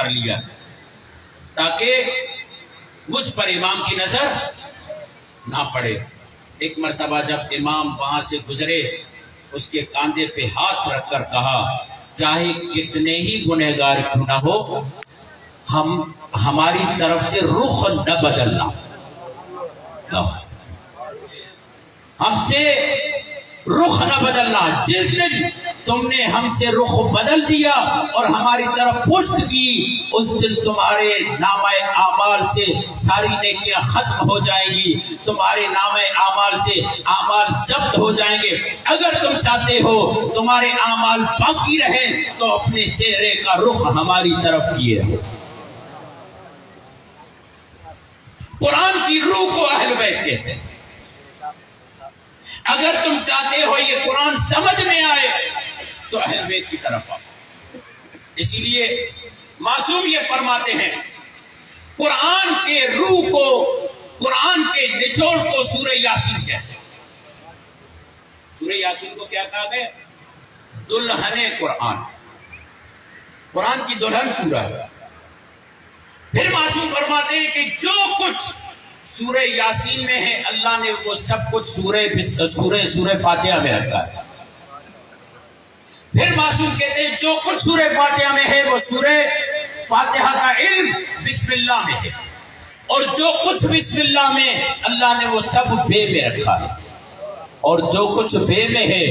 کر لیا تاکہ مجھ پر امام کی نظر نہ پڑے۔ ایک مرتبہ جب امام وہاں سے گزرے، اس کے کاندھے پہ ہاتھ رکھ کر کہا چاہے کتنے ہی گنہگار کیوں نہ ہو، ہماری طرف سے رخ نہ بدلنا، ہم سے رخ نہ بدلنا۔ جس دن تم نے ہم سے رخ بدل دیا اور ہماری طرف پشت کی، اس دن تمہارے نامہ اعمال سے ساری نیکیاں ختم ہو جائیں گی، تمہارے نامہ اعمال سے اعمال ضبط ہو جائیں گے۔ اگر تم چاہتے ہو تمہارے اعمال باقی رہے تو اپنے چہرے کا رخ ہماری طرف کیے رہو۔ قرآن کی روح کو اہل بیت کہتے ہیں۔ اگر تم چاہتے ہو یہ قرآن سمجھ میں آئے تو اہل بیت کی طرف آؤ۔ اسی لیے معصوم یہ فرماتے ہیں قرآن کے روح کو، قرآن کے نچوڑ کو سورہ یاسین کہتے ہیں۔ سورہ یاسین کو کیا کہا گیا؟ دلہن قرآن، قرآن کی دلہن سورہ ہے۔ پھر معصوم فرماتے ہیں کہ جو کچھ سورہ یاسین میں ہے اللہ نے وہ سب کچھ سورہ فاتحہ میں رکھا ہے۔ پھر معصوم کہتے ہیں جو کچھ سورہ فاتحہ میں ہے وہ سورہ فاتحہ کا علم بسم اللہ میں ہے، اور جو کچھ بسم اللہ میں اللہ نے وہ سب بے میں رکھا ہے، اور جو کچھ بے میں ہے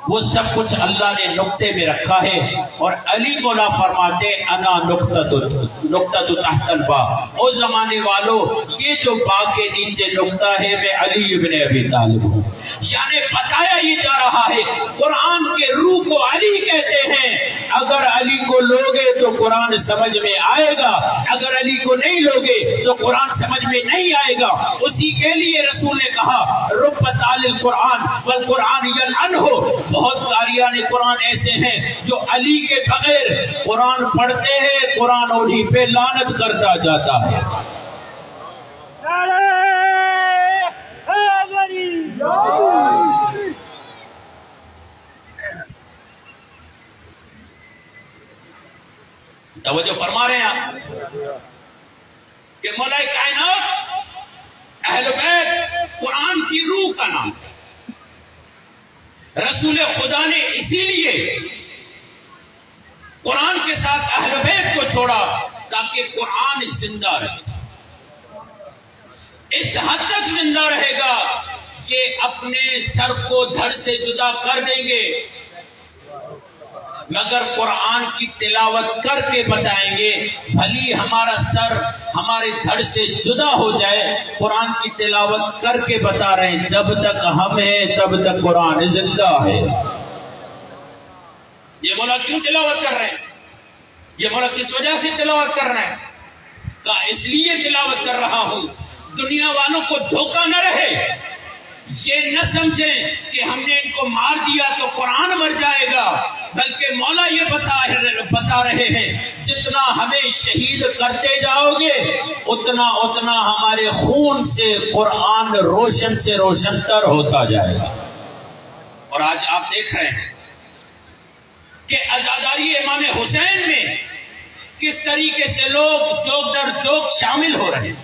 وہ سب کچھ اللہ نے نقطے میں رکھا ہے۔ اور علی مولا فرماتے انا نقطۃ تحت البا، او زمانے والوں یہ جو با کے نیچے نقطہ ہے میں علی ابن ابی طالب ہوں۔ یعنی بتایا یہ جا رہا ہے قرآن کے روح کو علی کہتے ہیں۔ اگر علی کو لوگے تو قرآن سمجھ میں آئے گا، اگر علی کو نہیں لوگے تو قرآن سمجھ میں نہیں آئے گا۔ اسی کے لیے رسول نے کہا رب تعالی القرآن والقرآن یلعنہ، بہت قاریان قرآن ایسے ہیں جو علی کے بغیر قرآن پڑھتے ہیں، قرآن انہیں پہ لعنت کرتا جاتا ہے۔ توجہ فرما رہے ہیں آپ کہ مولا کائنات اہل بیت قرآن کی روح کا نام ہے۔ رسول خدا نے اسی لیے قرآن کے ساتھ اہل بیت کو چھوڑا تاکہ قرآن زندہ رہے۔ اس حد تک زندہ رہے گا یہ اپنے سر کو دھڑ سے جدا کر دیں گے مگر قرآن کی تلاوت کر کے بتائیں گے، بھلی ہمارا سر ہمارے دھڑ سے جدا ہو جائے، قرآن کی تلاوت کر کے بتا رہے ہیں جب تک ہم ہیں تب تک قرآن زندہ ہے۔ یہ مولا کیوں تلاوت کر رہے ہیں؟ یہ مولا کس وجہ سے تلاوت کر رہے ہیں؟ کہا اس لیے تلاوت کر رہا ہوں دنیا والوں کو دھوکہ نہ رہے، یہ نہ سمجھیں کہ ہم نے ان کو مار دیا تو قرآن مر جائے گا، بلکہ مولا یہ بتا رہے ہیں جتنا ہمیں شہید کرتے جاؤ گے اتنا ہمارے خون سے قرآن روشن سے روشن تر ہوتا جائے گا۔ اور آج آپ دیکھ رہے ہیں کہ عزاداری امام حسین میں کس طریقے سے لوگ جوک در جوک شامل ہو رہے ہیں۔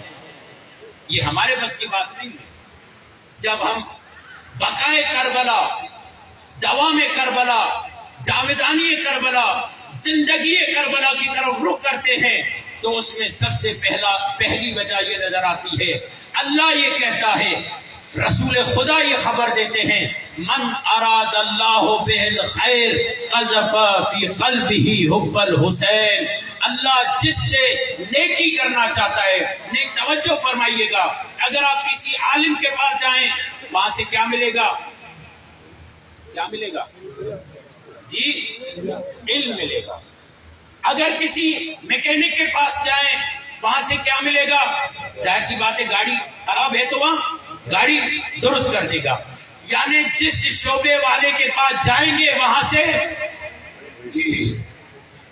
یہ ہمارے بس کی بات نہیں ہے۔ جب ہم بقائے کربلا، دوام کربلا، جاویدانی کربلا، زندگی کربلا کی طرف رخ کرتے ہیں تو اس میں سب سے پہلی وجہ یہ نظر آتی ہے، اللہ یہ کہتا ہے، رسول خدا یہ خبر دیتے ہیں، من اراد اللہ بہ الخیر قذف فی قلبہ حب الحسین، اللہ جس سے نیکی کرنا چاہتا ہے، نیک توجہ فرمائیے گا، اگر آپ کسی عالم کے پاس جائیں وہاں سے کیا ملے گا؟ کیا ملے گا؟ جی علم ملے گا۔ اگر کسی میکینک کے پاس جائیں وہاں سے کیا ملے گا؟ ظاہر سی بات ہے گاڑی خراب ہے تو وہاں گاڑی درست کر دے گا۔ یعنی جس شعبے والے کے پاس جائیں گے وہاں سے،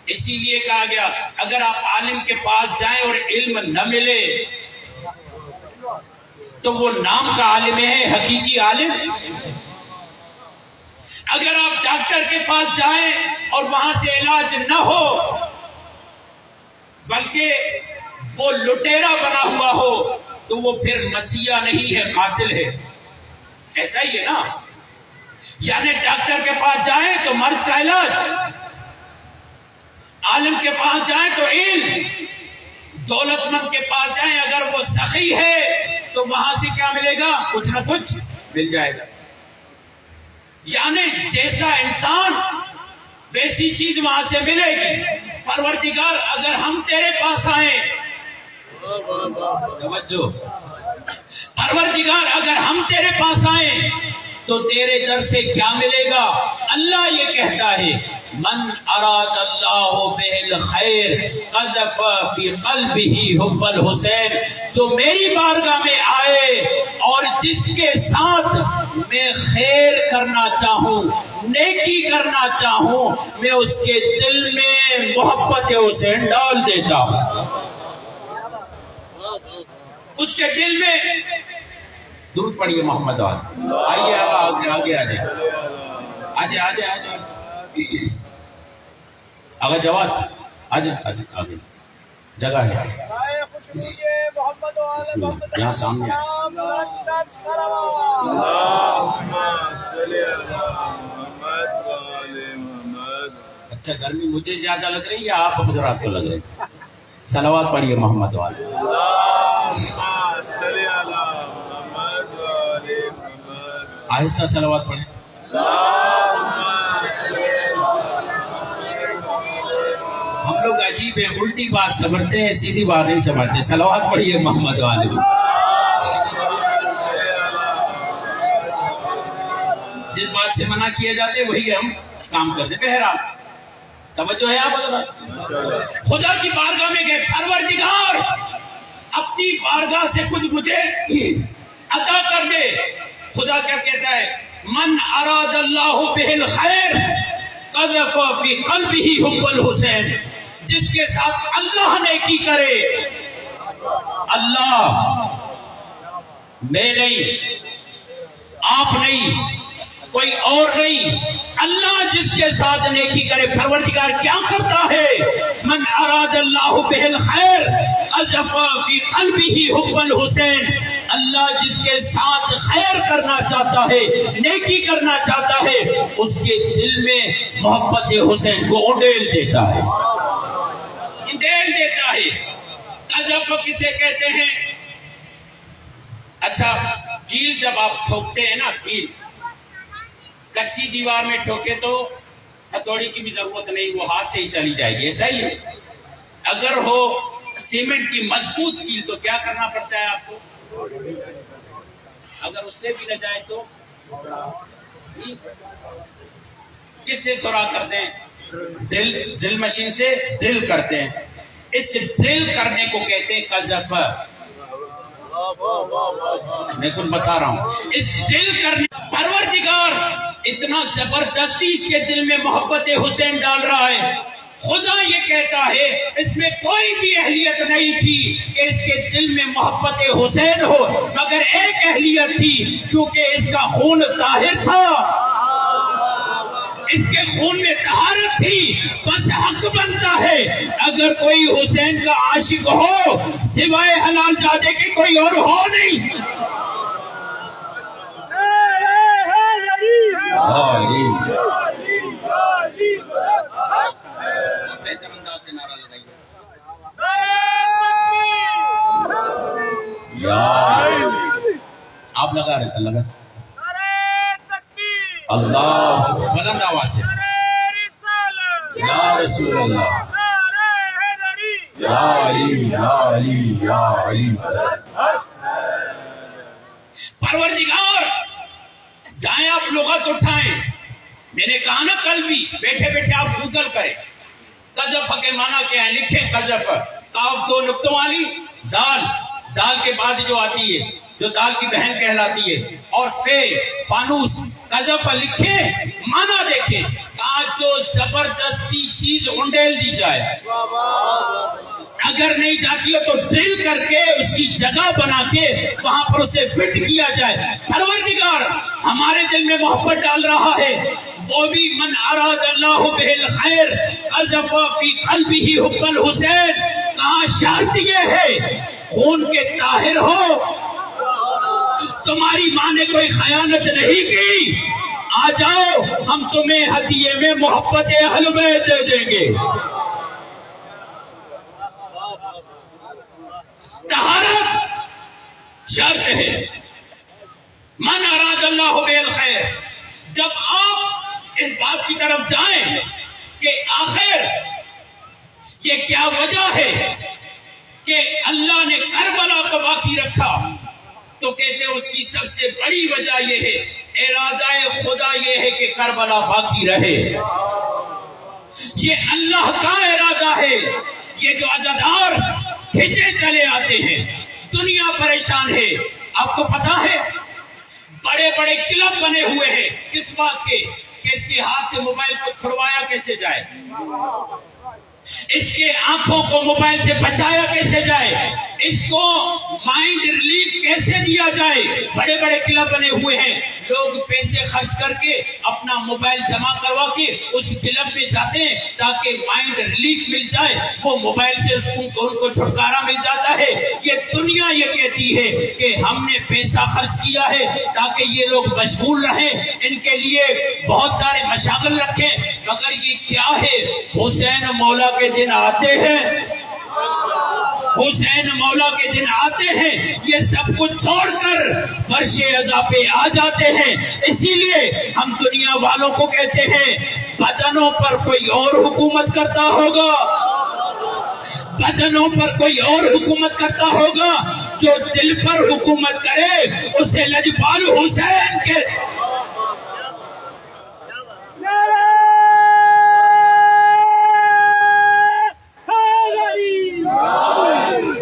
اسی لیے کہا گیا اگر آپ عالم کے پاس جائیں اور علم نہ ملے تو وہ نام کا عالم ہے، حقیقی عالم۔ اگر آپ ڈاکٹر کے پاس جائیں اور وہاں سے علاج نہ ہو وہ لٹیرا بنا ہوا ہو تو وہ پھر مسیحا نہیں ہے، قاتل ہے. ایسا ہی ہے نا. یعنی ڈاکٹر کے پاس جائیں تو مرض کا علاج، عالم کے پاس جائیں تو علم، دولت مند کے پاس جائیں اگر وہ سخی ہے تو وہاں سے کیا ملے گا؟ کچھ نہ کچھ مل جائے گا. یعنی جیسا انسان ویسی چیز وہاں سے ملے گی. پروردگار اگر ہم تیرے پاس آئیں، توجہ، پروردگار اگر ہم تیرے پاس آئیں تو تیرے در سے کیا ملے گا؟ اللہ یہ کہتا ہے من اراد اللہ بہ الخیر قذف فی قلبہ حب الحسین، جو میری بارگاہ میں آئے اور جس کے ساتھ میں خیر کرنا چاہوں، نیکی کرنا چاہوں، میں اس کے دل میں محبت حسین ڈال دیتا ہوں. اس کے دل میں درود پڑھیے محمد والے. آئیے آگے آگے آجے آجے آجے آگے جواد آجے آگے جگہ ہے. یہاں سامنے اچھا گرمی مجھے زیادہ لگ رہی ہے یا آپ حضرات کو لگ رہی ہے؟ صلوات پڑھیے محمد والے. آہستہ صلوات پڑھیں. ہم لوگ عجیب ہیں، الٹی بات سمجھتے ہیں، سیدھی بات نہیں سمجھتے. صلوات پڑھیے محمد والے. جس بات سے منع کیا جاتے وہی ہم کام کرتے. بہرحال توجہ ہے آپ حضرات. خدا کی بارگاہ میں گئے، پروردگار اپنی بارگاہ سے کچھ مجھے عطا کر دے. خدا کیا کہتا ہے؟ من اراد اللہ بہ الخیر قذف فی قلبہ حب الحسین، جس کے ساتھ اللہ نیکی کرے. اللہ، میں نہیں، آپ نہیں، کوئی اور نہیں، اللہ جس کے ساتھ نیکی کرے. پروردگار کیا کرتا ہے؟ من اراد اللہ بہ الخیر قذف فی قلبہ حب الحسین، اللہ جس کے ساتھ خیر کرنا چاہتا ہے، نیکی کرنا چاہتا ہے، اس کے دل میں محبت حسین کو اڈیل دیتا ہے. اڈیل دیتا ہے. قذف کسے کہتے ہیں؟ اچھا کیل جب آپ ٹھوکتے ہیں نا، کیل کچی دیوار میں ٹھوکے تو ہتھوڑی کی بھی ضرورت نہیں، وہ ہاتھ سے ہی چلی جائے گی. ایسا ہی ہے. اگر ہو سیمنٹ کی مضبوط کیل تو کیا کرنا پڑتا ہے آپ کو؟ اگر اس سے بھی نہ جائے تو کس سے سوراخ کرتے ہیں؟ ڈرل مشین سے ڈرل کرتے ہیں. اس ڈرل کرنے کو کہتے ہیں قذف. میں کچھ بتا رہا ہوں. اس ڈرل کرنے پروردگار اتنا زبردستی اس کے دل میں محبت حسین ڈال رہا ہے. خدا یہ کہتا ہے اس میں کوئی بھی اہلیت نہیں تھی کہ اس کے دل میں محبت حسین ہو، مگر ایک اہلیت تھی، کیونکہ اس کا خون طاہر تھا، اس کے خون میں طہارت تھی. بس حق بنتا ہے اگر کوئی حسین کا عاشق ہو سوائے حلال زادے کے کوئی اور ہو نہیں. آپ لگا رہے تھے، لگا اللہ بلند آواز سے یا رسول اللہ، یا علی یا علی یا علی. پروردگار جائیں آپ لغت اٹھائیں. میں نے کہا نا کل بھی، بیٹھے بیٹھے آپ گوگل کریں قذف کے معنی کیا ہے، لکھیں قذف، قاف دو نقطوں والی، دال، دال کے بعد جو آتی ہے جو دال کی بہن کہلاتی ہے، اور فے فانوس. قذف لکھیں، معنی دیکھیں. کہا جو زبردستی چیز انڈیل دی جائے، اگر نہیں جاتی ہو تو ڈرل کر کے اس کی جگہ بنا کے وہاں پر اسے فٹ کیا جائے. پروردگار ہمارے دل میں محبت ڈال رہا ہے. وہ بھی من اراد اللہ بہ الخیر قذف فی قلبہ حب الحسین، کہاں شرط یہ ہے خون کے طاہر ہو، تمہاری ماں نے کوئی خیانت نہیں کی، آ جاؤ ہم تمہیں ہدیے میں محبت اہل بیت دے دیں گے۔ طہارت شرط ہے۔ من اراد اللہ بالخیر، جب آپ اس بات کی طرف جائیں کہ آخر یہ کیا وجہ ہے کہ اللہ نے کربلا کو باقی رکھا، تو کہتے ہیں اس کی سب سے بڑی وجہ یہ ہے، ارادہ خدا یہ ہے کہ کربلا باقی رہے، یہ اللہ کا ارادہ ہے۔ یہ جو عزادار کھینچے چلے آتے ہیں، دنیا پریشان ہے۔ آپ کو پتا ہے بڑے بڑے کلب بنے ہوئے ہیں کس بات کے کہ اس کے ہاتھ سے موبائل کو چھڑوایا کیسے جائے، اس کے آنکھوں کو موبائل سے بچایا کیسے جائے، اس کو مائنڈ ریلیف کیسے دیا جائے۔ بڑے بڑے کلب بنے ہوئے ہیں، لوگ پیسے خرچ کر کے اپنا موبائل جمع کروا کے اس کلب میں جاتے ہیں تاکہ مائنڈ ریلیف مل جائے، وہ موبائل سے ان کو چھٹکارا مل جاتا ہے۔ یہ دنیا یہ کہتی ہے کہ ہم نے پیسہ خرچ کیا ہے تاکہ یہ لوگ مشغول رہیں، ان کے لیے بہت سارے مشاغل رکھیں، مگر یہ کیا ہے؟ حسین مولا کے دن آتے ہیں، حسین مولا کے دن آتے ہیں، یہ سب کچھ چھوڑ کر فرش عزا پہ آ جاتے ہیں۔ اسی لیے ہم دنیا والوں کو کہتے ہیں بدنوں پر کوئی اور حکومت کرتا ہوگا، بدنوں پر کوئی اور حکومت کرتا ہوگا، جو دل پر حکومت کرے اسے لجپال حسین کے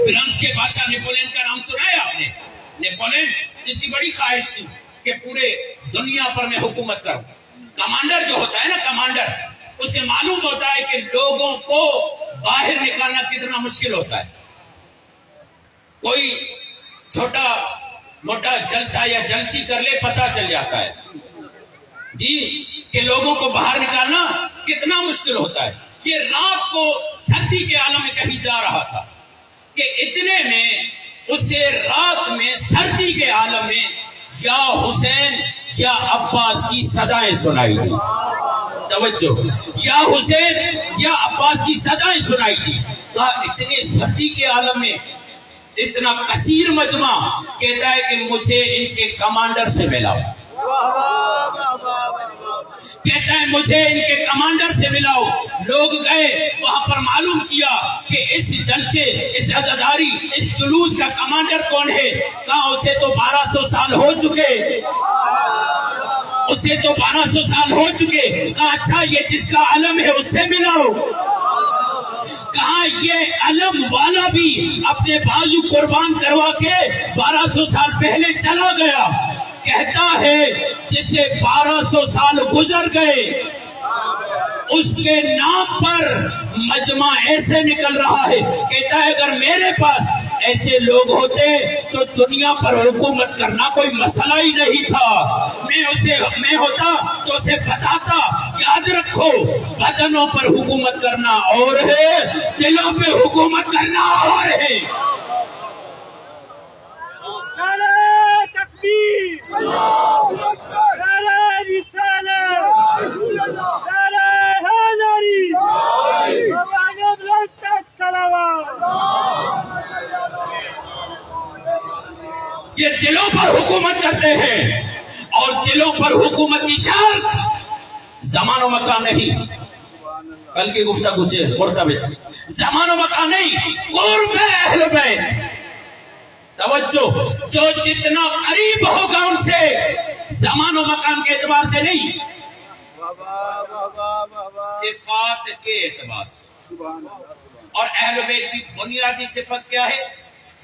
فرانس کے بادشاہ نیپولین کا نام سنا ہے آپ نے؟ نیپولین جس کی بڑی خواہش تھی کہ پورے دنیا پر میں حکومت کروں۔ کمانڈر جو ہوتا ہے نا، کمانڈر، اسے معلوم ہوتا ہے کہ لوگوں کو باہر نکالنا کتنا مشکل ہوتا ہے۔ کوئی چھوٹا موٹا جلسہ یا جلسی کر لے پتہ چل جاتا ہے جی کہ لوگوں کو باہر نکالنا کتنا مشکل ہوتا ہے۔ یہ رات کو سردی کے عالم میں کہیں جا رہا تھا کہ اتنے میں اسے رات میں سردی کے عالم میں یا حسین یا عباس کی صدائیں سنائی دی۔ توجہ، یا حسین یا عباس کی صدائیں سنائی دی۔ کہا اتنے سردی کے عالم میں اتنا کثیر مجمع، کہتا ہے کہ مجھے ان کے کمانڈر سے ملاؤ، کہتا ہے مجھے ان کے کمانڈر سے ملاؤ۔ لوگ گئے وہاں پر، معلوم کیا کہ اس جلسے، اس عزاداری، اس جلوس کا کمانڈر کون ہے۔ کہا اسے تو 1200 سال ہو چکے، اسے تو 1200 سال ہو چکے۔ کہا اچھا یہ جس کا علم ہے اس سے ملاؤ۔ کہا یہ علم والا بھی اپنے بازو قربان کروا کے 1200 سال پہلے چلا گیا۔ کہتا ہے جسے 1200 سال گزر گئے اس کے نام پر مجمع ایسے نکل رہا ہے۔ کہتا ہے اگر میرے پاس ایسے لوگ ہوتے تو دنیا پر حکومت کرنا کوئی مسئلہ ہی نہیں تھا، میں ہوتا تو اسے بتاتا۔ یاد رکھو بدنوں پر حکومت کرنا اور ہے، دلوں پہ حکومت کرنا اور ہے۔ یہ دلوں پر حکومت کرتے ہیں، اور دلوں پر حکومت کی شرط زمان و مکان نہیں۔ کل کی گفتگو سے مرتبط، زمان و مکان نہیں، قرب اہل بیت۔ توجہ، جو جتنا قریب ہوگا ان سے، زمان و مکان کے اعتبار سے نہیں، صفات کے اعتبار سے۔ اور اہل بیت کی بنیادی صفت کیا ہے؟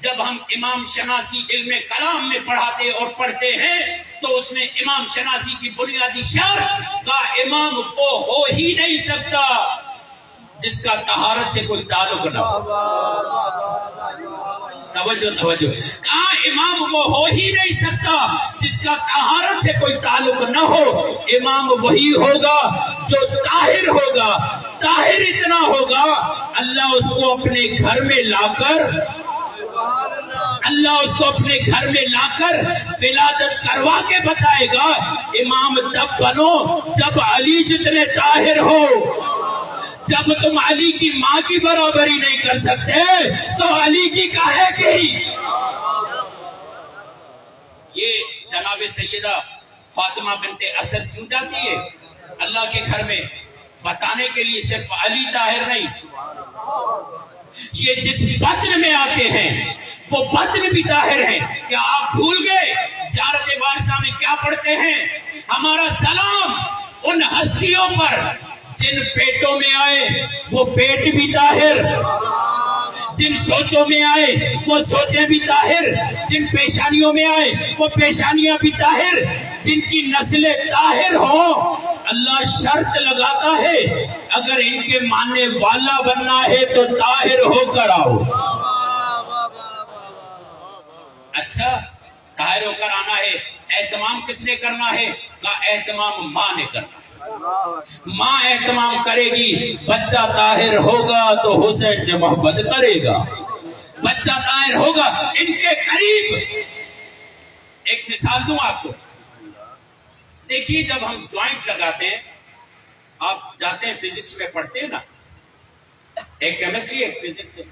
جب ہم امام شناسی علم کلام میں پڑھاتے اور پڑھتے ہیں تو اس میں امام شناسی کی بنیادی شرط کا امام وہ ہو ہی نہیں سکتا جس کا طہارت سے کوئی تعلق نہ ہو۔ توجہ، کہاں امام وہ ہو ہی نہیں سکتا جس کا طہارت سے کوئی تعلق نہ ہو۔ امام وہی ہوگا جو طاہر ہوگا۔ طاہر اتنا ہوگا اللہ اس کو اپنے گھر میں لا کر ولادت کروا کے بتائے گا امام تب بنو جب علی جتنے طاہر ہو. جب تم علی کی ماں کی برابری نہیں کر سکتے تو علی کی کاہے کی. یہ جناب سیدہ فاطمہ بنت اسد کیوں جاتی ہے اللہ کے گھر میں؟ بتانے کے لیے صرف علی طاہر نہیں، یہ جس بطن میں آتے ہیں وہ بطن بھی طاہر ہیں. کیا آپ بھول گئے زیارت وارثہ میں کیا پڑھتے ہیں؟ ہمارا سلام ان ہستیوں پر جن پیٹوں میں آئے وہ پیٹ بھی طاہر، جن سوچوں میں آئے وہ سوچیں بھی طاہر، جن پیشانیوں میں آئے وہ پیشانیاں بھی طاہر، جن کی نسلیں طاہر ہوں. اللہ شرط لگاتا ہے اگر ان کے ماننے والا بننا ہے تو طاہر ہو کر آؤ. اچھا طاہر ہو کر آنا ہے، اہتمام کس نے کرنا ہے؟ کہا اہتمام ماں نے کرنا ہے. ماں اہتمام کرے گی، بچہ طاہر ہوگا تو حسین سے محبت کرے گا، بچہ طاہر ہوگا ان کے قریب. ایک مثال دوں آپ کو، دیکھیے جب ہم جوائنٹ لگاتے ہیں، آپ جاتے ہیں فزکس میں پڑھتے ہیں نا، ایک کیمسٹری ایک فزکس ہے.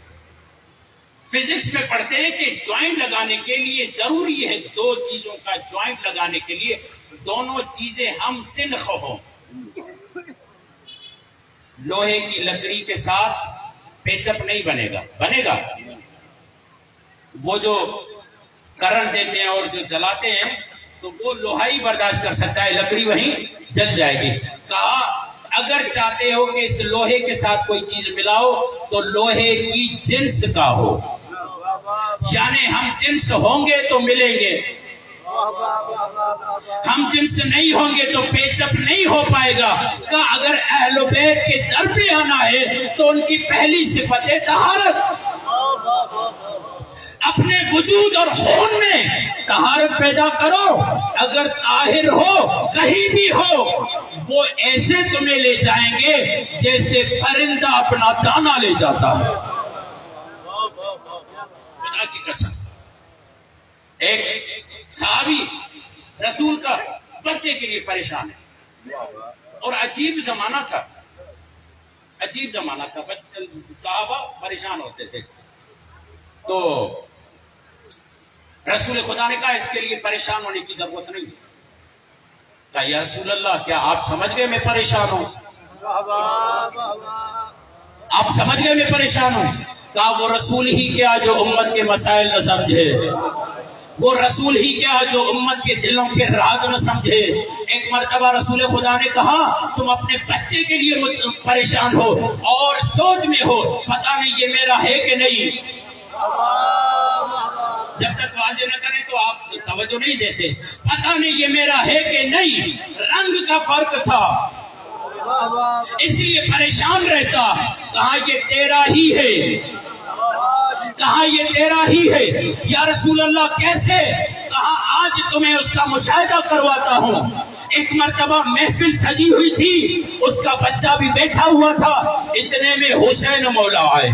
فزکس میں پڑھتے ہیں کہ جوائنٹ لگانے کے لیے ضروری ہے دو چیزوں کا. جوائنٹ لگانے کے لیے دونوں چیزیں ہم سنخ ہوں. لوہے کی لکڑی کے ساتھ پیچپ نہیں بنے گا، بنے گا؟ وہ جو کرنٹ دیتے ہیں اور جو جلاتے ہیں تو وہ لوہا ہی برداشت کر سکتا ہے، لکڑی وہیں جل جائے گی. کہا اگر چاہتے ہو کہ اس لوہے کے ساتھ کوئی چیز ملاؤ تو لوہے کی جنس کا ہو، یعنی ہم جنس ہوں گے تو ملیں گے، ہم جنس نہیں ہوں گے تو پیچپ نہیں ہو پائے گا. کہ اگر اہل بیت کے در پہ آنا ہے تو ان کی پہلی صفت ہے طہارت. اپنے وجود اور خون میں طہارت پیدا کرو. اگر طاہر ہو کہیں بھی ہو وہ ایسے تمہیں لے جائیں گے جیسے پرندہ اپنا دانہ لے جاتا ہے. خدا کی قسم. ایک صحابی رسول کا بچے کے لیے پریشان ہے اور عجیب زمانہ تھا، صحابہ پریشان ہوتے تھے. تو رسول خدا نے کہا اس کے لیے پریشان ہونے کی ضرورت نہیں. کہا یا رسول اللہ کیا آپ سمجھ گئے میں پریشان ہوں؟ آپ سمجھ گئے میں پریشان ہوں؟ کہا وہ رسول ہی کیا جو امت کے مسائل نہ سمجھے، وہ رسول ہی کیا جو امت کے دلوں کے راز نہ سمجھے. ایک مرتبہ رسول خدا نے کہا تم اپنے بچے کے لیے پریشان ہو اور سوچ میں ہو پتہ نہیں یہ میرا ہے کہ نہیں. جب تک واضح نہ کریں تو آپ توجہ نہیں دیتے. پتہ نہیں یہ میرا ہے کہ نہیں. رنگ کا فرق تھا اس لیے پریشان رہتا. کہاں یہ تیرا ہی ہے، کہا یہ تیرا ہی ہے. یا رسول اللہ کیسے؟ کہا آج تمہیں اس کا مشاہدہ کرواتا ہوں. ایک مرتبہ محفل سجی ہوئی تھی، اس کا بچہ بھی بیٹھا ہوا تھا. اتنے میں حسین مولا آئے،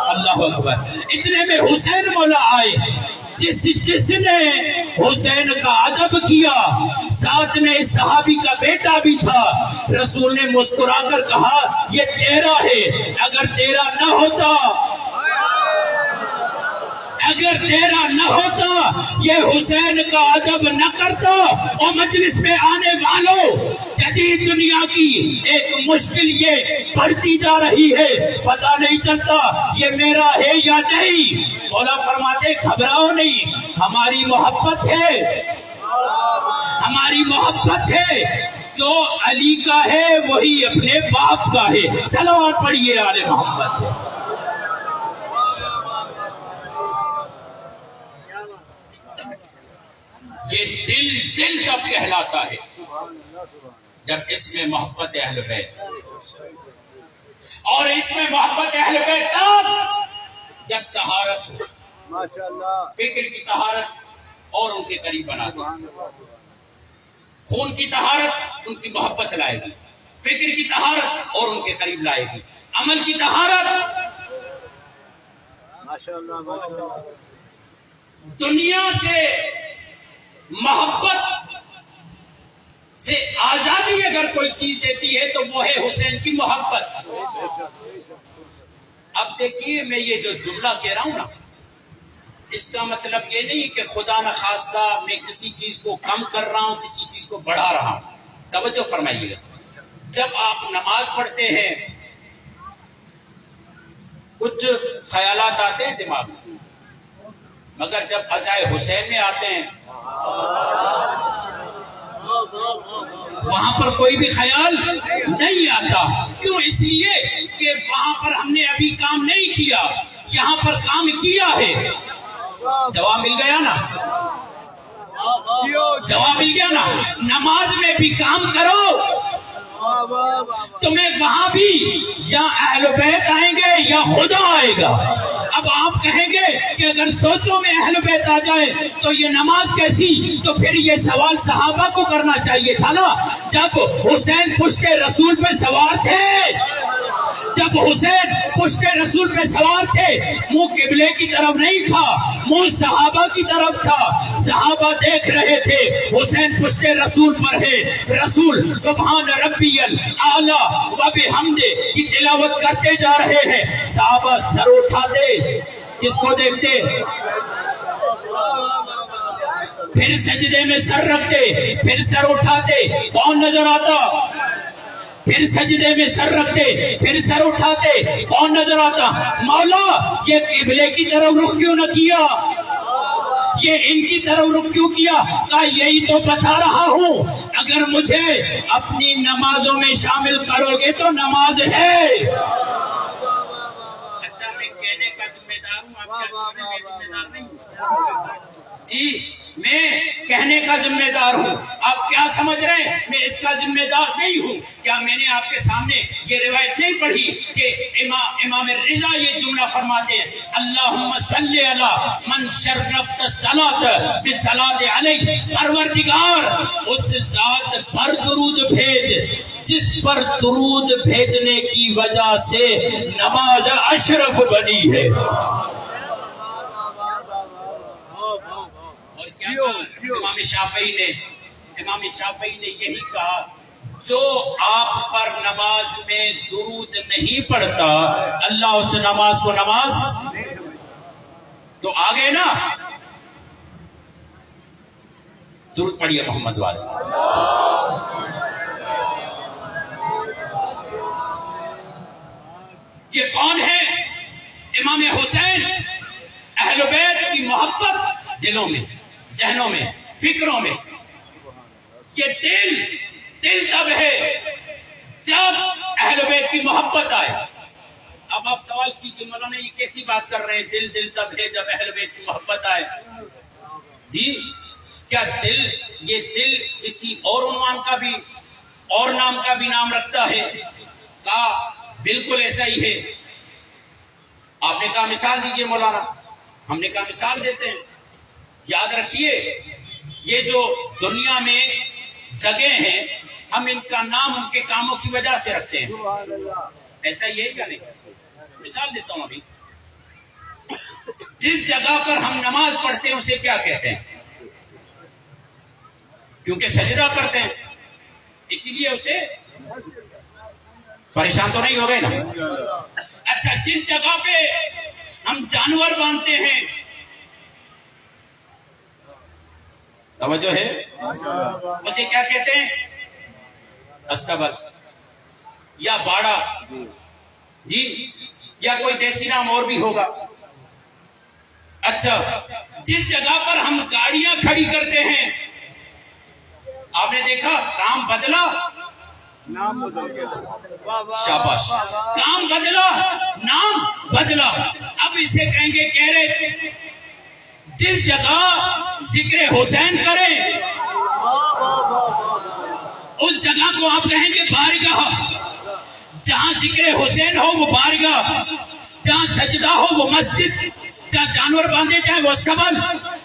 اللہ اکبر. اتنے میں حسین مولا آئے. جس نے حسین کا ادب کیا ساتھ میں اس صحابی کا بیٹا بھی تھا. رسول نے مسکرا کر کہا یہ تیرا ہے. اگر تیرا نہ ہوتا، اگر تیرا نہ ہوتا یہ حسین کا ادب نہ کرتا. اور مجلس میں آنے والوں جدید دنیا کی ایک مشکل یہ بڑھتی جا رہی ہے، پتہ نہیں چلتا یہ میرا ہے یا نہیں. مولا فرماتے گھبراؤ نہیں، ہماری محبت ہے، ہماری محبت ہے. جو علی کا ہے وہی اپنے باپ کا ہے. صلوات پڑھیے آل محمد. یہ دل تب کہلاتا ہے جب اس میں محبت اہل بیت، اور اس میں محبت اہل بیت تب جب طہارت ہو، فکر کی طہارت اور ان کے قریب بنا دے. خون کی طہارت ان کی محبت لائے گی، فکر کی طہارت اور ان کے قریب لائے گی. عمل کی طہارت دنیا سے محبت سے آزادی اگر کوئی چیز دیتی ہے تو وہ ہے حسین کی محبت. اب دیکھیے میں یہ جو جملہ کہہ رہا ہوں نا، اس کا مطلب یہ نہیں کہ خدا نخواستہ میں کسی چیز کو کم کر رہا ہوں، کسی چیز کو بڑھا رہا ہوں. توجہ فرمائیے گا. جب آپ نماز پڑھتے ہیں کچھ خیالات آتے ہیں دماغ میں، مگر جب ازائے حسین میں آتے ہیں وہاں پر کوئی بھی خیال نہیں آتا. کیوں؟ اس لیے کہ وہاں پر ہم نے ابھی کام نہیں کیا، یہاں پر کام کیا ہے. جواب مل گیا نا؟ جواب مل گیا نا؟ نماز میں بھی کام کرو، تمہیں وہاں بھی یا اہل بیت آئیں گے یا خدا آئے گا. اب آپ کہیں گے کہ اگر سوچوں میں اہل بیت آ جائے تو یہ نماز کیسی؟ تو پھر یہ سوال صحابہ کو کرنا چاہیے تھا نا. جب حسین پشت رسول پہ سوار تھے، جب حسین پشت رسول پہ سوار تھے، منہ قبلے کی طرف نہیں تھا، منہ صحابہ کی طرف تھا. صحابہ دیکھ رہے تھے حسین پشت رسول پر ہے، رسول سبحان ربی الاعلی و بحمدہ کی تلاوت کرتے جا رہے ہیں. صحابہ سر اٹھاتے، کس کو دیکھتے؟ پھر سجدے میں سر رکھتے، پھر سر اٹھاتے، کون نظر آتا؟ پھر سجدے میں سر رکھتے، پھر سر اٹھاتے، کون نظر آتا؟ مولا یہ قبلے کی طرف رخ کیوں نہ کیا؟ یہ ان کی طرف رخ کیوں کیا؟ کہا یہی تو بتا رہا ہوں، اگر مجھے اپنی نمازوں میں شامل کرو گے تو نماز ہے. اچھا میں کہنے کا ذمہ دار ہوں، آپ کیا سمجھ میں ذمہ دار نہیں ہوں؟ جی میں کہنے کا ذمہ دار ہوں، آپ کیا سمجھ رہے ہیں میں اس کا ذمہ دار نہیں ہوں؟ کیا میں نے آپ کے سامنے یہ روایت نہیں پڑھی کہ امام رضا یہ جملہ فرماتے ہیں، اللہم صلی علی من شرفت الصلاۃ بالصلاۃ علیہ، پروردگار اس ذات پر درود بھیج جس پر درود بھیجنے کی وجہ سے نماز اشرف بنی ہے. امام شافعی نے یہی کہا، جو آپ پر نماز میں درود نہیں پڑھتا اللہ اس نماز کو نماز تو آگے نا. درود پڑھیے محمد والے. یہ کون ہے؟ امام حسین. اہل بیت کی محبت دلوں میں، ذہنوں میں، فکروں میں. یہ دل تب ہے جب اہل بیت کی محبت آئے. اب آپ سوال کیجئے مولانا یہ کیسی بات کر رہے ہیں، دل تب ہے جب اہل بیت کی محبت آئے؟ جی کیا یہ دل کسی اور عنوان کا بھی اور نام کا بھی نام رکھتا ہے؟ کہا بالکل ایسا ہی ہے. آپ نے کہا مثال دیجئے مولانا. ہم نے کہا مثال دیتے ہیں. یاد رکھیے یہ جو دنیا میں جگہ ہیں ہم ان کا نام ان کے کاموں کی وجہ سے رکھتے ہیں. ایسا ہی ہے کیا نہیں؟ مثال دیتا ہوں. ابھی جس جگہ پر ہم نماز پڑھتے ہیں اسے کیا کہتے ہیں؟ کیونکہ سجدہ کرتے ہیں اسی لیے اسے. پریشان تو نہیں ہو گئے نا؟ اچھا جس جگہ پہ ہم جانور باندھتے ہیں، توجہ ہے، اسے کیا کہتے ہیں؟ استبل یا باڑا. جی یا کوئی دیسی نام اور بھی ہوگا. اچھا جس جگہ پر ہم گاڑیاں کھڑی کرتے ہیں آپ نے دیکھا کام بدلا، نام بدل گیا. شاباش. کام بدلا، نام بدلا. اب اسے کہیں گے گیرج. جس جگہ ذکر حسین کریں اس جگہ کو آپ کہیں گے بارگاہ. جہاں ذکر حسین ہو وہ بارگاہ، جہاں سجدہ ہو وہ مسجد، جہاں جانور باندھے جائے وہ استبل،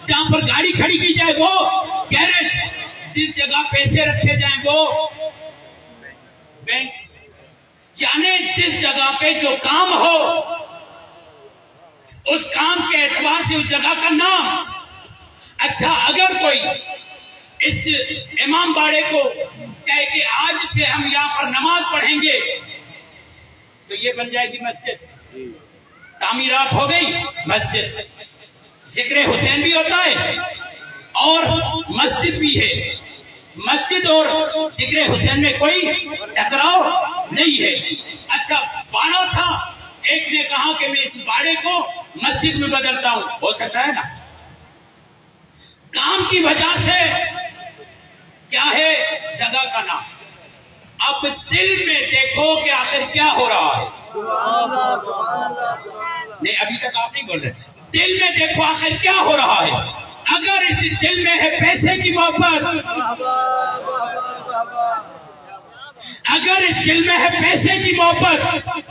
جہاں پر گاڑی کھڑی کی جائے وہ گیرج، جس جگہ پیسے رکھے جائیں وہ بینک یعنی جس جگہ پہ جو کام ہو اس کام کے اعتبار سے اس جگہ کا نام. اچھا اگر کوئی اس امام باڑے کو کہے کہ آج سے ہم یہاں پر نماز پڑھیں گے تو یہ بن جائے گی مسجد. تعمیرات ہو گئی مسجد. ذکر حسین بھی ہوتا ہے اور مسجد بھی ہے. مسجد اور ذکر حسین میں کوئی ٹکراؤ نہیں ہے. اچھا باڑا تھا, ایک نے کہا کہ میں اس باڑے کو مسجد میں بدلتا ہوں. ہو سکتا ہے نا. کام کی وجہ سے کیا ہے جگہ کا نام. اب دل میں دیکھو کہ آخر کیا ہو رہا ہے. نہیں ابھی تک آپ نہیں بول رہے. دل میں دیکھو آخر کیا ہو رہا ہے. اگر اس دل میں ہے پیسے کی محبت, اگر اس دل میں ہے پیسے کی محبت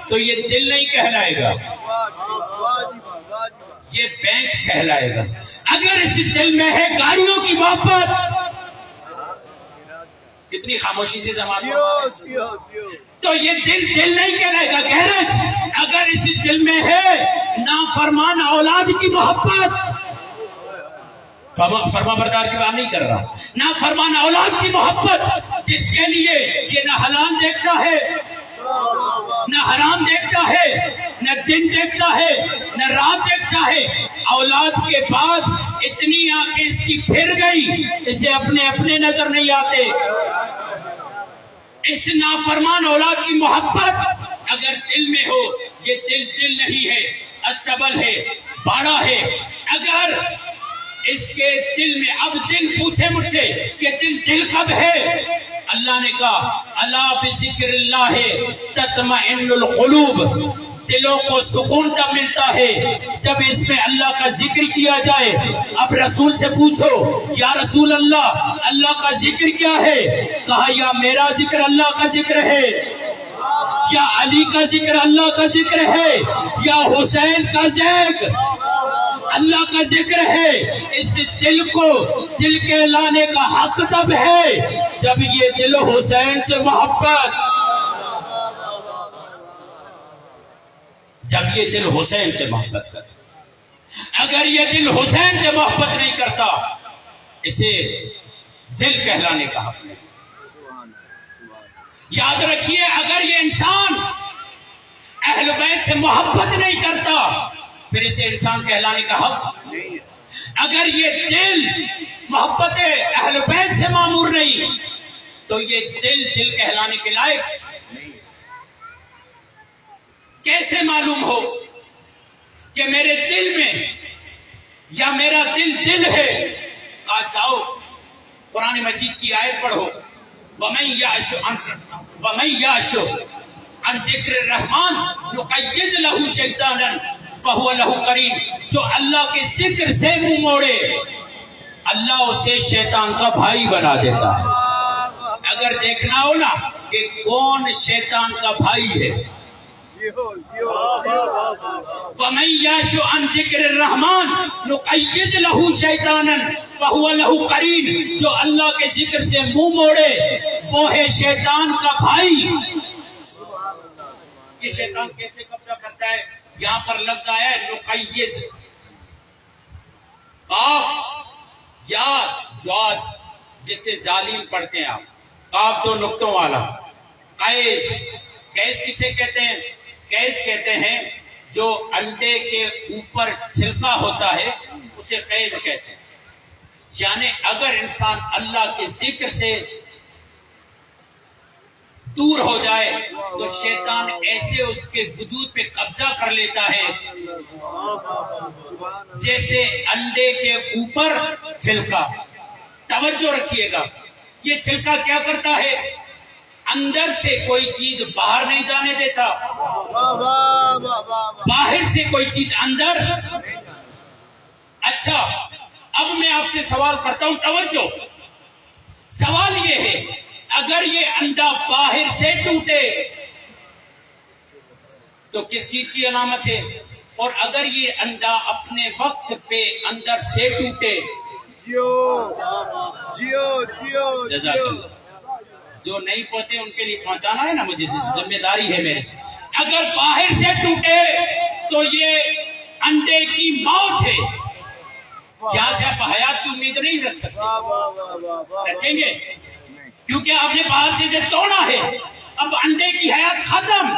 تو یہ دل نہیں کہلائے گا, یہ بینک کہلائے گا. اگر اس دل میں ہے گاڑیوں کی محبت, کتنی خاموشی سے زمانہ, تو یہ دل نہیں کہلائے گا, گیرج. اگر اس دل میں ہے نافرمان اولاد کی محبت, فرما بردار کی بات نہیں کر رہا, نافرمان اولاد کی محبت جس کے لیے یہ نہ حلال دیکھتا ہے نہ حرام دیکھتا ہے, نہ دن دیکھتا ہے نہ رات دیکھتا ہے. اولاد کے بعد اتنی آنکھیں اس کی پھر گئی اسے اپنے نظر نہیں آتے. اس نافرمان اولاد کی محبت اگر دل میں ہو, یہ دل نہیں ہے, استبل ہے, باڑا ہے. اگر اس کے دل میں, اب دل پوچھے مجھ سے کہ دل کب ہے, اللہ نے کہا الا بذکر اللہ تطمئن القلوب. دلوں کو سکون تب ملتا ہے جب اس میں اللہ کا ذکر کیا جائے. اب رسول سے پوچھو یا رسول اللہ کا ذکر کیا ہے؟ کہا یا میرا ذکر اللہ کا ذکر ہے, یا علی کا ذکر اللہ کا ذکر ہے, یا حسین کا ذکر اللہ کا ذکر ہے. اس دل کو دل کے لانے کا حق تب ہے جب یہ دل حسین سے محبت, جب یہ دل حسین سے محبت کرے. اگر یہ دل حسین سے محبت نہیں کرتا اسے دل کہلانے کا حق نہیں. یاد رکھیے اگر یہ انسان اہل بیت سے محبت نہیں کرتا پھر اسے انسان کہلانے کا حق نہیں. اگر یہ دل محبت اہل بیت سے معمور نہیں تو یہ دل کہلانے کے لائق نہیں. کیسے معلوم ہو کہ میرے دل میں یا میرا دل ہے؟ کہا جاؤ قرآن مجید کی آیت پڑھو, وَمَن يَعْشُ عَن ذِكْرِ الرَّحْمَنِ نُقَيِّضْ لَهُ شَيْطَانًا فَهُوَ لَهُ قَرِينٌ. جو اللہ کے ذکر سے منہ موڑے اللہ اسے شیطان کا بھائی بنا دیتا ہے. اگر دیکھنا ہو نا کہ کون شیطان کا بھائی ہے, وَمَن يَعْشُ عَن ذِكْرِ الرَّحْمَنِ نُقَيِّضْ لَهُ شَيْطَانًا فَهُوَ لَهُ قَرِينٌ. جو اللہ کے ذکر سے منہ موڑے وہ ہے شیطان کا بھائی. یہ شیطان کیسے قبضہ کرتا ہے؟ یہاں پر لفظ آیا ہے نقیض, قاف یا ضاد جس سے ظالم پڑھتے ہیں آپ, قاف دو نقطوں والا. قیس, قیس کسے کہتے ہیں؟ قیس کہتے ہیں جو انڈے کے اوپر چھلکا ہوتا ہے اسے قیس کہتے ہیں. یعنی اگر انسان اللہ کے ذکر سے دور ہو جائے تو شیطان ایسے اس کے وجود پہ قبضہ کر لیتا ہے جیسے انڈے کے اوپر چھلکا. توجہ رکھیے گا, یہ چھلکا کیا کرتا ہے؟ اندر سے کوئی چیز باہر نہیں جانے دیتا, باہر سے کوئی چیز اندر. اچھا اب میں آپ سے سوال کرتا ہوں, توجہ. سوال یہ ہے اگر یہ انڈا باہر سے ٹوٹے تو کس چیز کی علامت ہے؟ اور اگر یہ انڈا اپنے وقت پہ اندر سے ٹوٹے, جزاک اللہ, جو نہیں پہنچے ان کے لیے پہنچانا ہے نا، مجھے ذمہ داری ہے میری. اگر باہر سے ٹوٹے تو یہ انڈے کی موت ہے. یہاں سے آپ حیات کی امید نہیں رکھ سکتے. رکھیں گے کیونکہ آپ نے باہر سے اسے توڑا ہے. اب انڈے کی حیات ختم.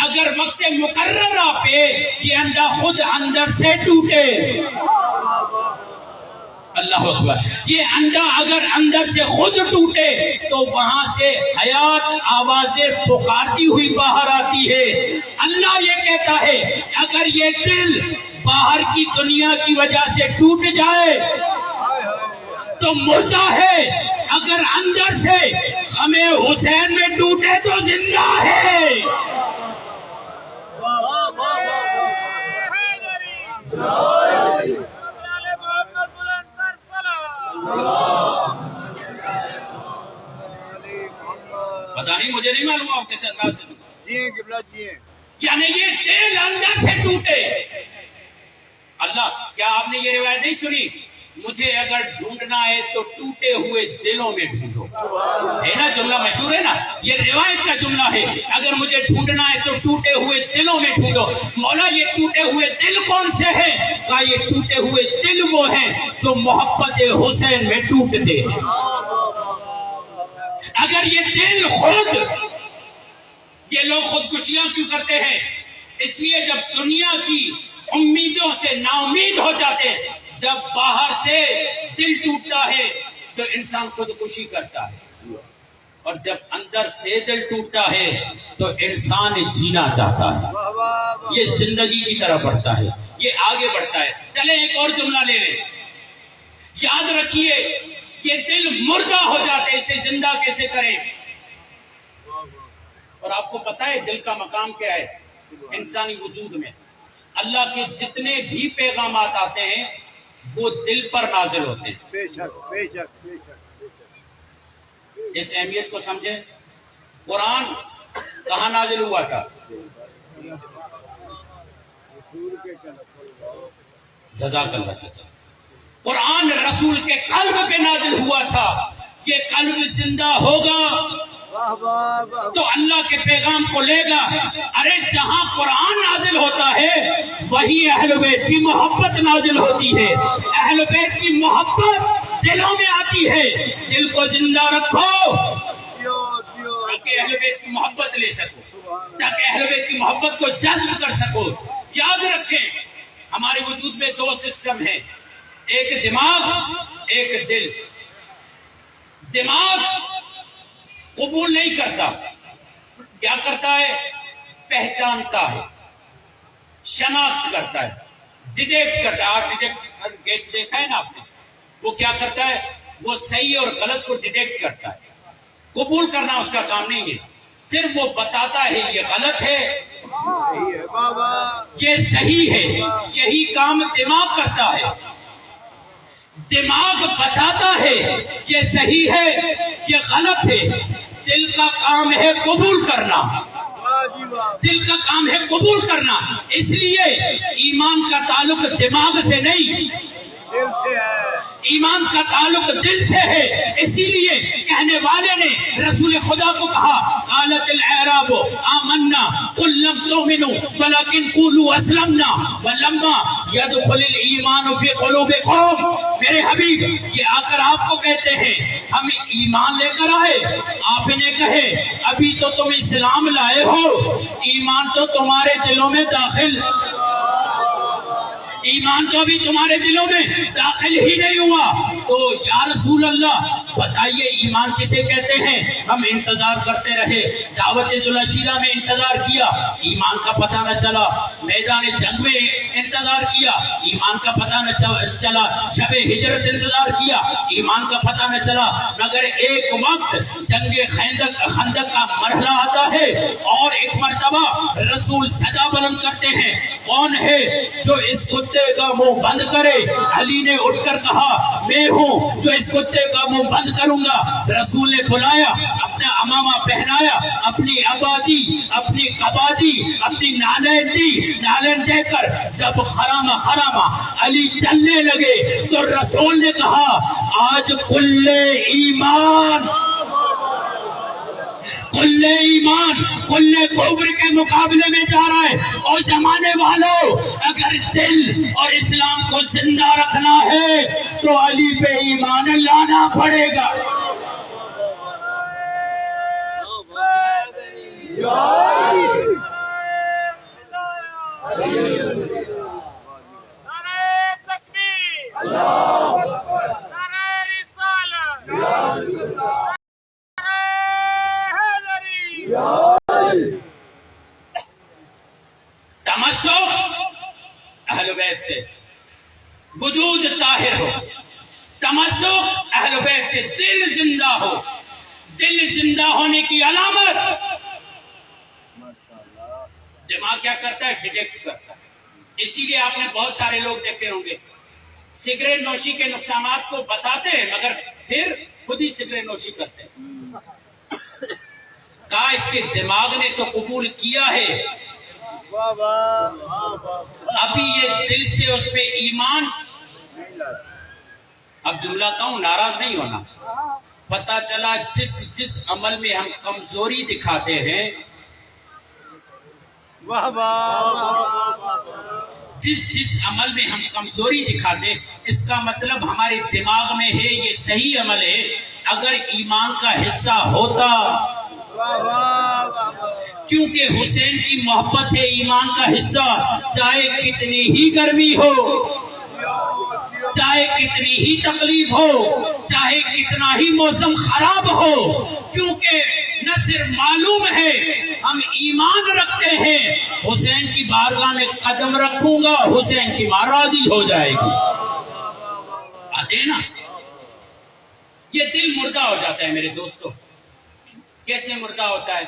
اگر وقت مقررہ پہ یہ انڈا خود اندر سے ٹوٹے، اللہ اکبر، یہ انڈا اگر اندر سے خود ٹوٹے تو وہاں سے حیات آوازیں پکارتی ہوئی باہر آتی ہے. اللہ یہ کہتا ہے اگر یہ دل باہر کی دنیا کی وجہ سے ٹوٹ جائے تو مردہ ہے، اگر اندر سے غم حسین میں ٹوٹے تو زندہ ہے. پتہ نہیں، مجھے نہیں معلوم آپ کس انداز سے یعنی یہ دل اندر سے ٹوٹے. اللہ، کیا آپ نے یہ روایت نہیں سنی؟ مجھے اگر ڈھونڈنا ہے تو ٹوٹے ہوئے دلوں میں ڈھونڈو. ہے نا جملہ مشہور ہے نا، یہ روایت کا جملہ ہے. اگر مجھے ڈھونڈنا ہے تو ٹوٹے ہوئے دلوں میں ڈھونڈو. مولا یہ ٹوٹے ہوئے دل کون سے ہیں؟ کہا یہ ٹوٹے ہوئے دل وہ ہیں جو محبت حسین میں ٹوٹتے ہیں. اگر یہ دل خود، یہ لوگ خودکشیاں کیوں کرتے ہیں؟ اس لیے جب دنیا کی امیدوں سے نا امید ہو جاتے ہیں، جب باہر سے دل ٹوٹتا ہے تو انسان خودکشی کرتا ہے، اور جب اندر سے دل ٹوٹتا ہے تو انسان جینا چاہتا ہے، یہ زندگی کی طرح بڑھتا ہے، یہ آگے بڑھتا ہے. چلیں ایک اور جملہ لے لیں. یاد رکھیے یہ دل مردہ ہو جاتے، اسے زندہ کیسے کریں؟ اور آپ کو پتا ہے دل کا مقام کیا ہے انسانی وجود میں؟ اللہ کے جتنے بھی پیغامات آتے ہیں وہ دل پر نازل ہوتے ہیں. بے شک بے شک بے شک. اس اہمیت کو سمجھیں. قرآن کہاں نازل ہوا تھا؟ جزاک اللہ چچا. قرآن رسول کے قلب پہ نازل ہوا تھا. یہ قلب زندہ ہوگا تو اللہ کے پیغام کو لے گا. ارے جہاں قرآن نازل ہوتا ہے وہی اہل بیت کی محبت نازل ہوتی ہے. اہل بیت کی محبت دلوں میں آتی ہے. دل کو زندہ رکھو تاکہ اہل بیت کی محبت لے سکو، تاکہ اہل بیت کی محبت کو جذب کر سکو. یاد رکھیں ہمارے وجود میں دو سسٹم ہیں، ایک دماغ ایک دل. دماغ قبول نہیں کرتا، کیا کرتا ہے؟ پہچانتا ہے، شناخت کرتا ہے، ڈیٹیکٹ کرتا ہے. ڈیٹیکٹ گیٹس دیکھا ہے نا آپ نے؟ وہ کیا کرتا ہے؟ وہ صحیح اور غلط کو ڈیٹیکٹ کرتا ہے. قبول کرنا اس کا کام نہیں ہے، صرف وہ بتاتا ہے یہ غلط ہے یہ صحیح ہے. یہی کام دماغ کرتا ہے. دماغ بتاتا ہے یہ صحیح ہے یہ غلط ہے. دل کا کام ہے قبول کرنا. دل کا کام ہے قبول کرنا. اس لیے ایمان کا تعلق دماغ سے نہیں، ایمان کا تعلق دل سے ہے. اسی لیے کہنے والے نے رسول خدا کو کہا قالت الاعراب آمنا قل لم تؤمنوا ولكن قولوا اسلمنا ولما يدخل الايمان في قلوبكم. میرے حبیب یہ آ کر آپ کو کہتے ہیں ہم ایمان لے کر آئے. آپ نے کہے ابھی تو تم اسلام لائے ہو، ایمان تو تمہارے دلوں میں داخل، ایمان تو ابھی تمہارے دلوں میں داخل ہی نہیں ہوا. تو یا رسول اللہ بتائیے ایمان کسے کہتے ہیں؟ ہم انتظار کرتے رہے، دعوت ذوالعشیرہ میں انتظار کیا، ایمان کا پتہ نہ چلا. میدان جنگ میں انتظار کیا، ایمان کا پتہ نہ چلا. شب ہجرت انتظار کیا، ایمان کا پتہ نہ چلا. مگر ایک وقت جنگ خندق کا مرحلہ آتا ہے اور ایک مرتبہ رسول صدا بلند کرتے ہیں کون ہے جو اس کتے کا منہ بند کرے؟ علی نے اٹھ کر کہا میں ہوں جو اس کتے کا منہ بند کروں گا. رسول نے بلایا، اپنا امامہ پہنایا، اپنی آبادی، اپنی قبادی، اپنی نالین دے کر جب خرامہ علی چلنے لگے تو رسول نے کہا آج کل ایمان کل ایمان کل کفر کے مقابلے میں جا رہا ہے. اور زمانے والوں اگر دل اور اسلام کو زندہ رکھنا ہے تو علی پہ ایمان لانا پڑے گا. تمسک اہل بیت سے وجود طاہر ہو. تمسک اہل بیت سے دل زندہ ہو. دل زندہ ہونے کی علامت دماغ کیا کرتا ہے؟ ڈیٹیکٹ کرتا ہے. اسی لیے آپ نے بہت سارے لوگ دیکھے ہوں گے سگریٹ نوشی کے نقصانات کو بتاتے ہیں مگر پھر خود ہی سگریٹ نوشی کرتے ہیں. کہا اس کے دماغ نے تو قبول کیا ہے ابھی یہ دل سے اس پہ ایمان. اب جملہ کہوں ناراض نہیں ہونا. پتہ چلا جس عمل میں ہم کمزوری دکھاتے ہیں جس عمل میں ہم کمزوری دکھاتے اس کا مطلب ہمارے دماغ میں ہے یہ صحیح عمل ہے. اگر ایمان کا حصہ ہوتا کیونکہ حسین کی محبت ہے ایمان کا حصہ. چاہے کتنی ہی گرمی ہو چاہے کتنی ہی تکلیف ہو چاہے کتنا ہی موسم خراب ہو کیونکہ نہ صرف معلوم ہے ہم ایمان رکھتے ہیں. حسین کی بارگاہ میں قدم رکھوں گا حسین کی ماں راضی ہو جائے گی. آتے ہیں نا. یہ دل مردہ ہو جاتا ہے میرے دوستو. کیسے مردہ ہوتا ہے؟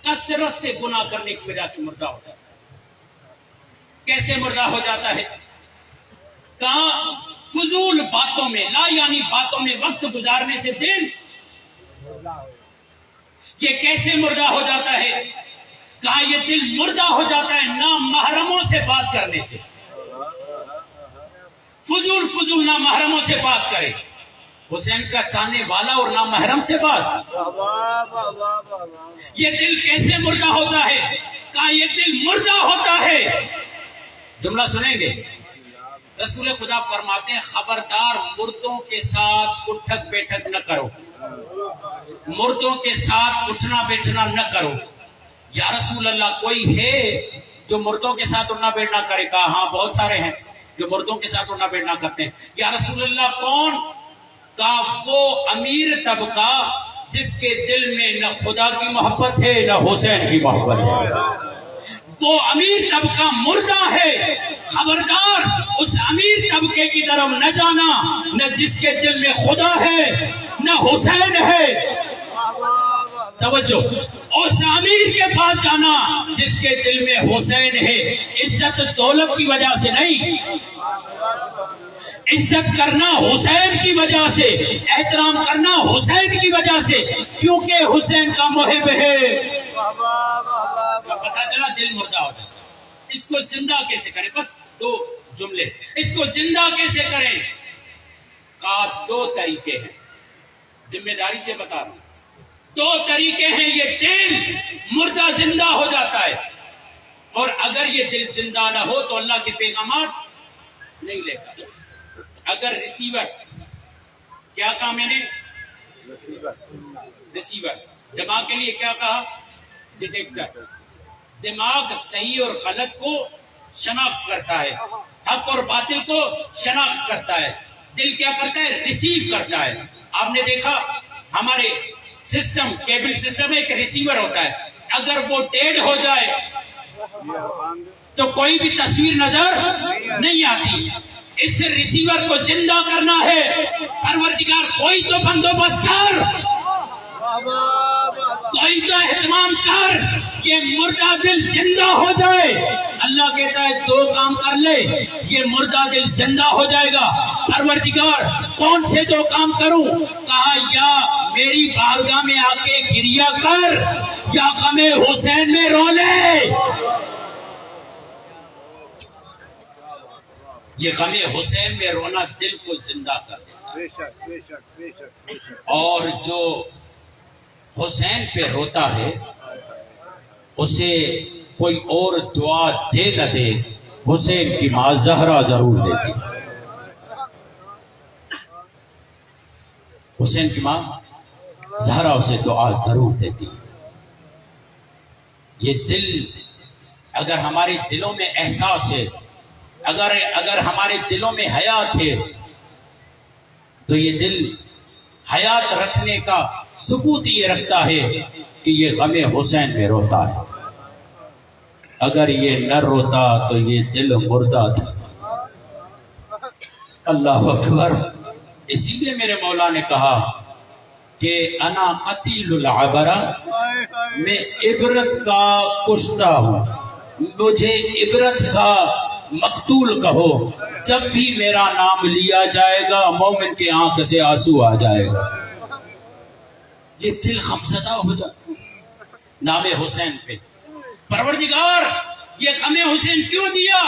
کثرت سے گناہ کرنے کی وجہ سے مردہ ہوتا ہے. کیسے مردہ ہو جاتا ہے؟ کہاں فضول باتوں میں لا یعنی باتوں میں وقت گزارنے سے دل یہ کیسے مردہ ہو جاتا ہے؟ کہا یہ دل مردہ ہو جاتا ہے نامحرموں سے بات کرنے سے. فضول نامحرموں سے بات کرے. حسین کا چاہنے والا اور نامحرم سے بات. یہ دل کیسے مردہ ہوتا ہے؟ کہا یہ دل مردہ ہوتا ہے. جملہ سنیں گے. رسول خدا فرماتے ہیں خبردار مردوں کے ساتھ اٹھک بیٹھک نہ کرو. مردوں کے ساتھ اٹھنا بیٹھنا نہ کرو. یا رسول اللہ کوئی ہے جو مردوں کے ساتھ اٹھنا بیٹھنا کرے؟ کہا ہاں بہت سارے ہیں جو مردوں کے ساتھ اٹھنا بیٹھنا کرتے ہیں. یا رسول اللہ کون؟ کہا وہ امیر طبقہ جس کے دل میں نہ خدا کی محبت ہے نہ حسین کی محبت ہے. وہ امیر طبقہ مردہ ہے. خبردار اس امیر طبقے کی طرف نہ جانا نہ جس کے دل میں خدا ہے نہ حسین ہے. توجہ. اس امیر کے پاس جانا جس کے دل میں حسین ہے. عزت دولت کی وجہ سے نہیں. عزت کرنا حسین کی وجہ سے. احترام کرنا حسین کی وجہ سے کیونکہ حسین کا محب ہے. پتا چلا دل مردہ ہو جائے. اس کو زندہ کیسے کریں؟ بس 2 جملے. اس کو زندہ کیسے کریں؟ کہا 2 طریقے ہیں. ذمہ داری سے بتا رہا ہوں 2 طریقے ہیں. یہ دل مردہ زندہ ہو جاتا ہے. اور اگر یہ دل زندہ نہ ہو تو اللہ کے پیغامات نہیں لے گا. اگر ریسیور کیا کہا میں نے؟ ریسیور. دماغ کے لیے کیا کہا؟ ڈیٹیکٹر. دماغ صحیح اور غلط کو شناخت کرتا ہے. حق اور باطل کو شناخت کرتا ہے. دل کیا کرتا ہے؟ ریسیو کرتا ہے. آپ نے دیکھا ہمارے سسٹم کیبل سسٹم میں ایک ریسیور ہوتا ہے. اگر وہ ڈیڈ ہو جائے تو کوئی بھی تصویر نظر نہیں آتی. اس ریسیور کو زندہ کرنا ہے. پروردگار کوئی تو بندوبست کر, کوئی تو اہتمام کر, یہ مردہ دل زندہ ہو جائے. اللہ کہتا ہے 2 کام کر لے, یہ مردہ دل زندہ ہو جائے گا. پروردگار کون سے 2 کام کروں؟ کہا یا میری بارگاہ میں آ کے گریہ کر یا غم حسین میں رو لے. یہ غم حسین میں رونا دل کو زندہ کر دیتا ہے. اور جو حسین پہ روتا ہے اسے کوئی اور دعا دے نہ دے حسین کی ماں زہرا ضرور دیتی. حسین کی ماں زہرا اسے دعا ضرور دیتی. یہ دل اگر ہمارے دلوں میں احساس ہے، اگر ہمارے دلوں میں حیات ہے تو یہ دل حیات رکھنے کا ثبوت یہ رکھتا ہے کہ یہ غم حسین میں روتا ہے. اگر یہ نہ روتا تو یہ دل مردہ تھا. اللہ اکبر. اسی لیے میرے مولا نے کہا کہ انا قتیل العبرہ، میں عبرت کا کشتہ ہوں، مجھے عبرت کا مقتول کہو. جب بھی میرا نام لیا جائے گا مومن کے آنکھ سے آنسو آ جائے گا. یہ دل غمزدہ ہو جاتا نام حسین پہ. پروردگار یہ غم حسین کیوں دیا؟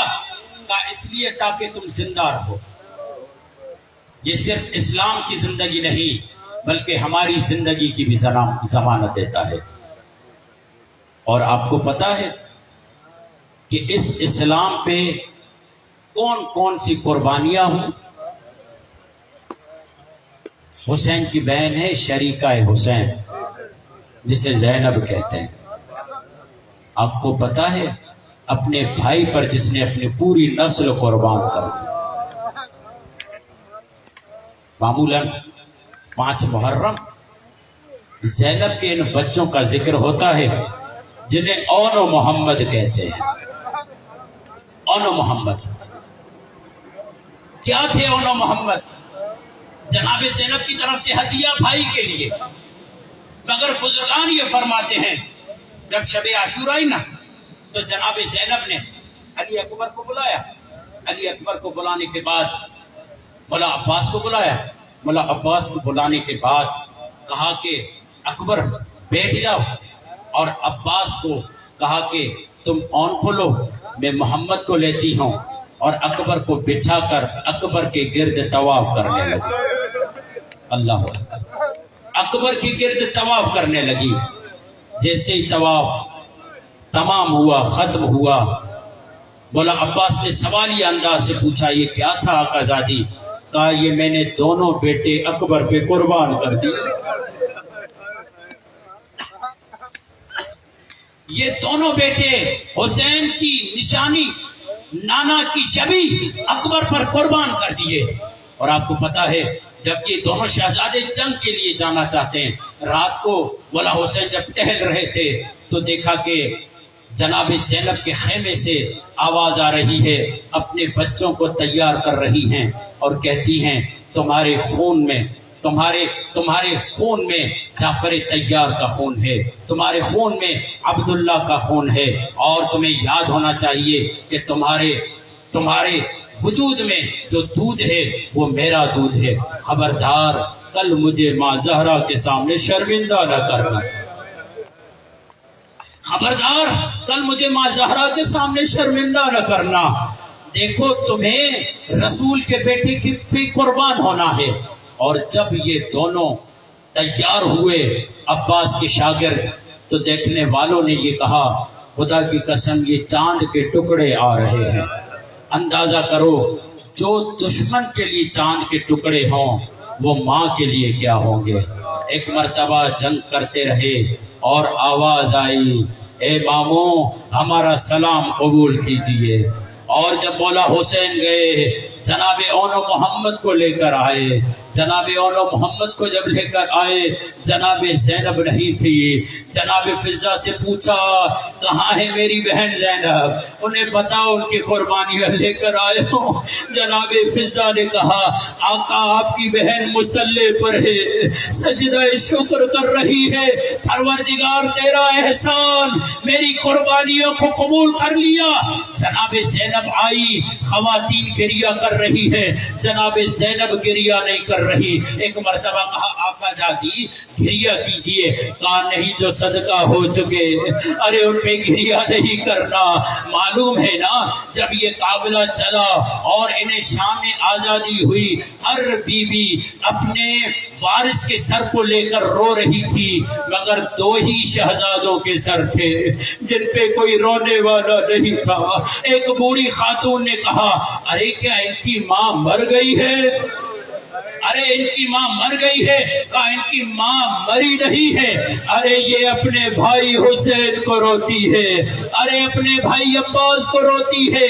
کہا اس لیے تاکہ تم زندہ رہو. یہ صرف اسلام کی زندگی نہیں بلکہ ہماری زندگی کی بھی ضمانت دیتا ہے. اور آپ کو پتا ہے کہ اس اسلام پہ کون کون سی قربانیاں ہوں؟ حسین کی بہن ہے شریکہ حسین، جسے زینب کہتے ہیں. آپ کو پتا ہے اپنے بھائی پر جس نے اپنی پوری نسل قربان کر دی. معمولاً 5 محرم زینب کے ان بچوں کا ذکر ہوتا ہے جنہیں اون و محمد کہتے ہیں. اون و محمد کیا تھے؟ اون و محمد جناب زینب کی طرف سے ہدیہ بھائی کے لیے. مگر بزرگان یہ فرماتے ہیں جب شب عاشورہ آئی نا تو جناب زینب نے علی اکبر کو بلایا. علی اکبر کو بلانے کے بعد مولا عباس کو بلایا. مولا عباس کو بلانے کے بعد کہا کہ اکبر بیٹھ جاؤ، اور عباس کو کہا کہ تم اون کو لو، میں محمد کو لیتی ہوں. اور اکبر کو بٹھا کر اکبر کے گرد طواف کرنے لگی. اللہ اکبر کے گرد طواف کرنے لگی. جیسے ہی طواف تمام ہوا، ختم ہوا، مولا عباس نے سوالیہ انداز سے پوچھا یہ کیا تھا آقا زادی؟ کہا یہ میں نے دونوں بیٹے اکبر پہ قربان کر دیے. یہ دونوں بیٹے حسین کی نشانی، نانا کی شبیہ اکبر پر قربان کر دیے. اور آپ کو پتا ہے جب یہ دونوں شہزادے جنگ کے لیے جانا چاہتے ہیں، رات کو مولا حسین جب ٹہل رہے تھے تو دیکھا کہ جناب زینب کے خیمے سے آواز آ رہی ہے، اپنے بچوں کو تیار کر رہی ہیں اور کہتی ہیں تمہارے خون میں جعفر طیار کا خون ہے، تمہارے خون میں عبداللہ کا خون ہے، اور تمہیں یاد ہونا چاہیے کہ تمہارے وجود میں جو دودھ ہے وہ میرا دودھ ہے. خبردار کل مجھے ماں زہرا کے سامنے شرمندہ نہ کرنا. خبردار کل مجھے ماں زہرا کے سامنے شرمندہ نہ کرنا. دیکھو تمہیں رسول کے بیٹے کی پہ قربان ہونا ہے. اور جب یہ دونوں تیار ہوئے عباس کے شاگرد تو دیکھنے والوں نے یہ کہا خدا کی قسم یہ چاند کے ٹکڑے آ رہے ہیں. اندازہ کرو جو دشمن کے لیے چاند کے ٹکڑے ہوں وہ ماں کے لیے کیا ہوں گے. ایک مرتبہ جنگ کرتے رہے اور آواز آئی اے ماموں ہمارا سلام قبول کیجئے. اور جب مولا حسین گئے جناب اون و محمد کو لے کر آئے. جناب اون و محمد کو جب لے کر آئے جناب زینب نہیں تھی. جناب فضہ سے پوچھا کہاں ہے میری بہن زینب؟ انہیں بتاؤ ان کی قربانیاں لے کر آئے ہوں. جناب فضہ نے کہا آقا آپ کی بہن مصلی پر ہے، سجدہ شکر کر رہی ہے. پروردگار تیرا احسان، میری قربانیوں کو قبول کر لیا. جناب زینب آئی، خواتین گریہ کر رہی ہے، جناب زینب گریہ نہیں کر رہی. ایک مرتبہ کہا آقا جادی گھریا کیجئے. کہا نہیں جو صدقہ ہو چکے ارے ان پہ گھریا نہیں کرنا. معلوم ہے نا جب یہ قافلہ چلا اور انہیں شام میں آزادی ہوئی ہر بیوی اپنے وارث کے سر کو لے کر رو رہی تھی مگر دو ہی شہزادوں کے سر تھے جن پہ کوئی رونے والا نہیں تھا. ایک بوڑھی خاتون نے کہا ارے کیا ان کی ماں مر گئی ہے؟ ارے ان کی ماں مر گئی ہے. کہا ان کی ماں مری نہیں ہے. ارے یہ اپنے بھائی حسین کو روتی ہے, ارے اپنے بھائی عباس کو روتی ہے.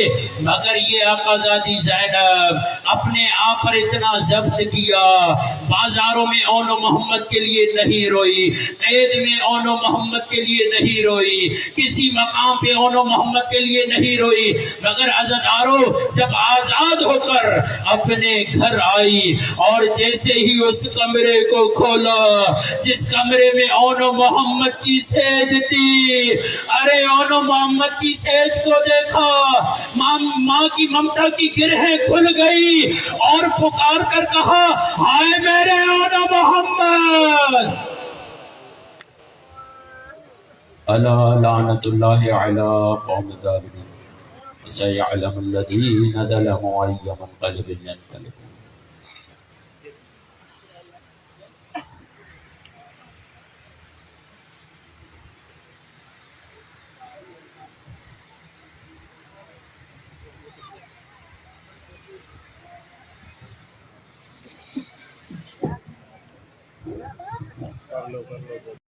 مگر یہ آقا زادی زینب اپنے آپ پر اتنا ضبط کیا, بازاروں میں اون و محمد کے لیے نہیں روئی, قید میں اون و محمد کے لیے نہیں روئی, کسی مقام پہ اون و محمد کے لیے نہیں روئی. مگر عزادارو جب آزاد ہو کر اپنے گھر آئی اور جیسے ہی اس کمرے کو کھولا جس کمرے میں اون و محمد کی سیج تھی, ارے اون و محمد کی سیج کو دیکھا, ماں کی ممتا کی گرہیں کھل گئی اور پکار کر کہا ہائے میرے اون و محمد. الا لعنت اللہ علی قوم الظالمین سيعلم الذين ظلموا أي منقلب ينقلبون.